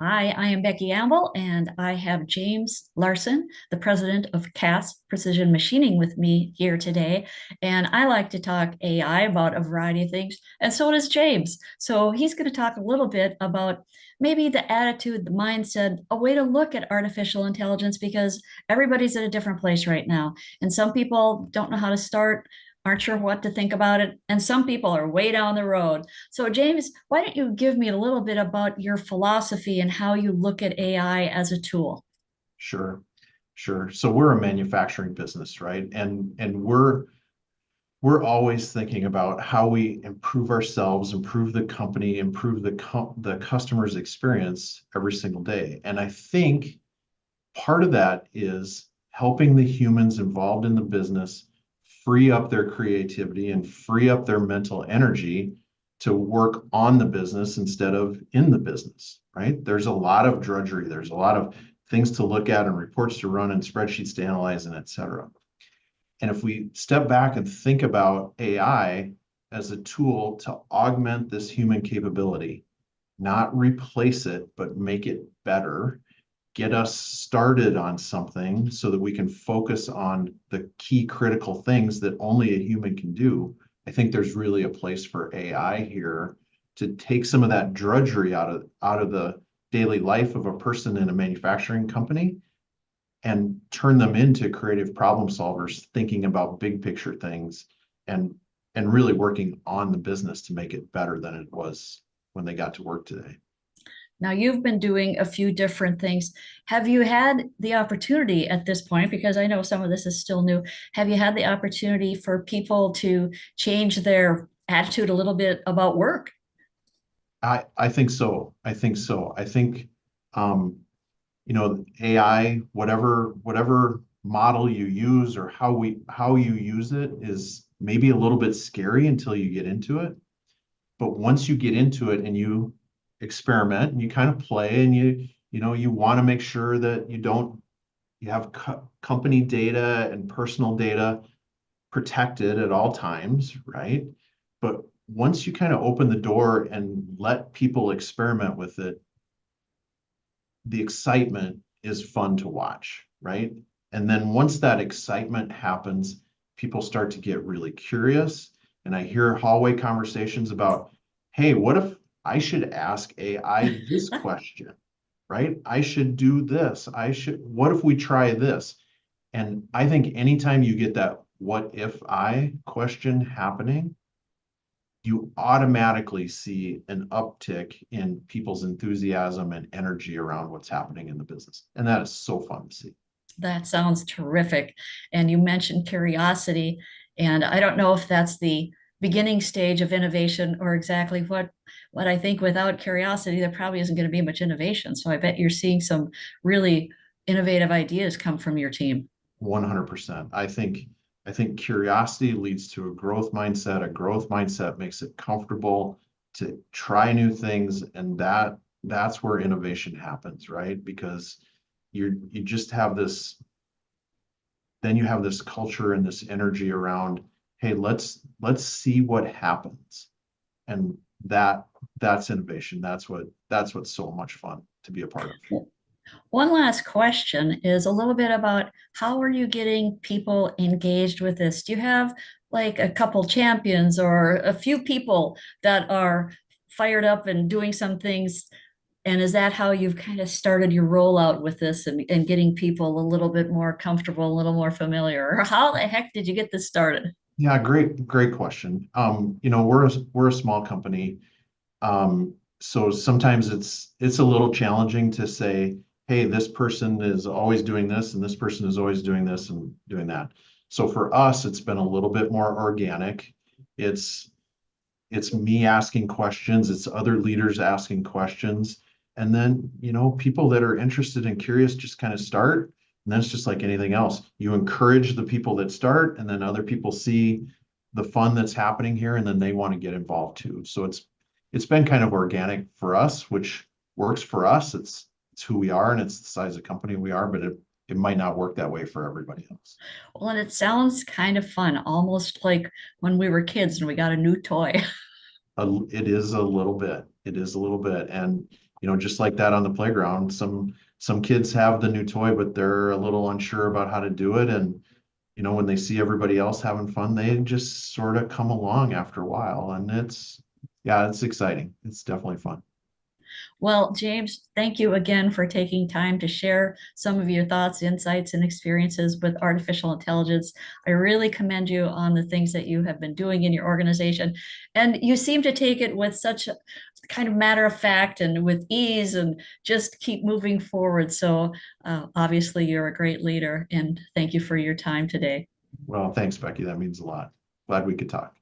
Hi, I am Becky Amble, and I have James Larson, the president of CAS Precision Machining, with me here today. And I like to talk AI about a variety of things, and so does James. So he's going to talk a little bit about maybe the attitude, the mindset, a way to look at artificial intelligence, because everybody's at a different place right now. And some people don't know how to start, aren't sure what to think about it, and some people are way down the road. So, James, why don't you give me a little bit about your philosophy and how you look at AI as a tool? Sure, sure. So we're a manufacturing business, right? And we're always thinking about how we improve ourselves, improve the company, improve the customer's experience every single day. And I think part of that is helping the humans involved in the business free up their creativity and free up their mental energy to work on the business instead of in the business, right? There's a lot of drudgery. There's a lot of things to look at and reports to run and spreadsheets to analyze and et cetera. And if we step back and think about AI as a tool to augment this human capability, not replace it, but make it better, get us started on something so that we can focus on the key critical things that only a human can do. I think there's really a place for AI here to take some of that drudgery out of the daily life of a person in a manufacturing company and turn them into creative problem solvers thinking about big picture things and and really working on the business to make it better than it was when they got to work today. Now, you've been doing a few different things. Have you had the opportunity at this point, because I know some of this is still new, have you had the opportunity for people to change their attitude a little bit about work? I think so. I think so. I think um, AI, whatever model you use or how you use it is maybe a little bit scary until you get into it. But once you get into it and you experiment and you kind of play and you want to make sure that you have company data and personal data protected at all times, right? But once you kind of open the door and let people experiment with it, the excitement is fun to watch, right? And then once that excitement happens, people start to get really curious. And I hear hallway conversations about, hey, what if I should ask AI this question, right? I should do this. What if we try this? And I think anytime you get that what if I question happening, you automatically see an uptick in people's enthusiasm and energy around what's happening in the business. And that is so fun to see. That sounds terrific. And you mentioned curiosity, and I don't know if that's the beginning stage of innovation or exactly what I think. Without curiosity, there probably isn't going to be much innovation. So I bet you're seeing some really innovative ideas come from your team. 100%. I think curiosity leads to a growth mindset. A growth mindset makes it comfortable to try new things, and that's where innovation happens, right? Because you just have this then you have this culture and this energy around, hey, let's see what happens. And that's innovation. That's what's so much fun to be a part of. One last question is a little bit about how are you getting people engaged with this? Do you have like a couple champions or a few people that are fired up and doing some things? And is that how you've kind of started your rollout with this and getting people a little bit more comfortable, a little more familiar? Or how the heck did you get this started? Yeah, great question. We're a small company. So sometimes it's a little challenging to say, hey, this person is always doing this and this person is always doing this and doing that. So for us, it's been a little bit more organic. It's it's me asking questions, it's other leaders asking questions. And then, people that are interested and curious just kind of start. And then it's just like anything else. You encourage the people that start, and then other people see the fun that's happening here, and then they want to get involved too. So it's been kind of organic for us, which works for us. It's who we are and it's the size of company we are, but it might not work that way for everybody else. Well, and it sounds kind of fun, almost like when we were kids and we got a new toy. it is a little bit. It is a little bit. And, just like that on the playground, some kids have the new toy, but they're a little unsure about how to do it. And, when they see everybody else having fun, they just sort of come along after a while. And yeah, it's exciting. It's definitely fun. Well, James, thank you again for taking time to share some of your thoughts, insights, and experiences with artificial intelligence. I really commend you on the things that you have been doing in your organization. And you seem to take it with such a kind of matter of fact and with ease and just keep moving forward. So obviously, you're a great leader. And thank you for your time today. Well, thanks, Becky. That means a lot. Glad we could talk.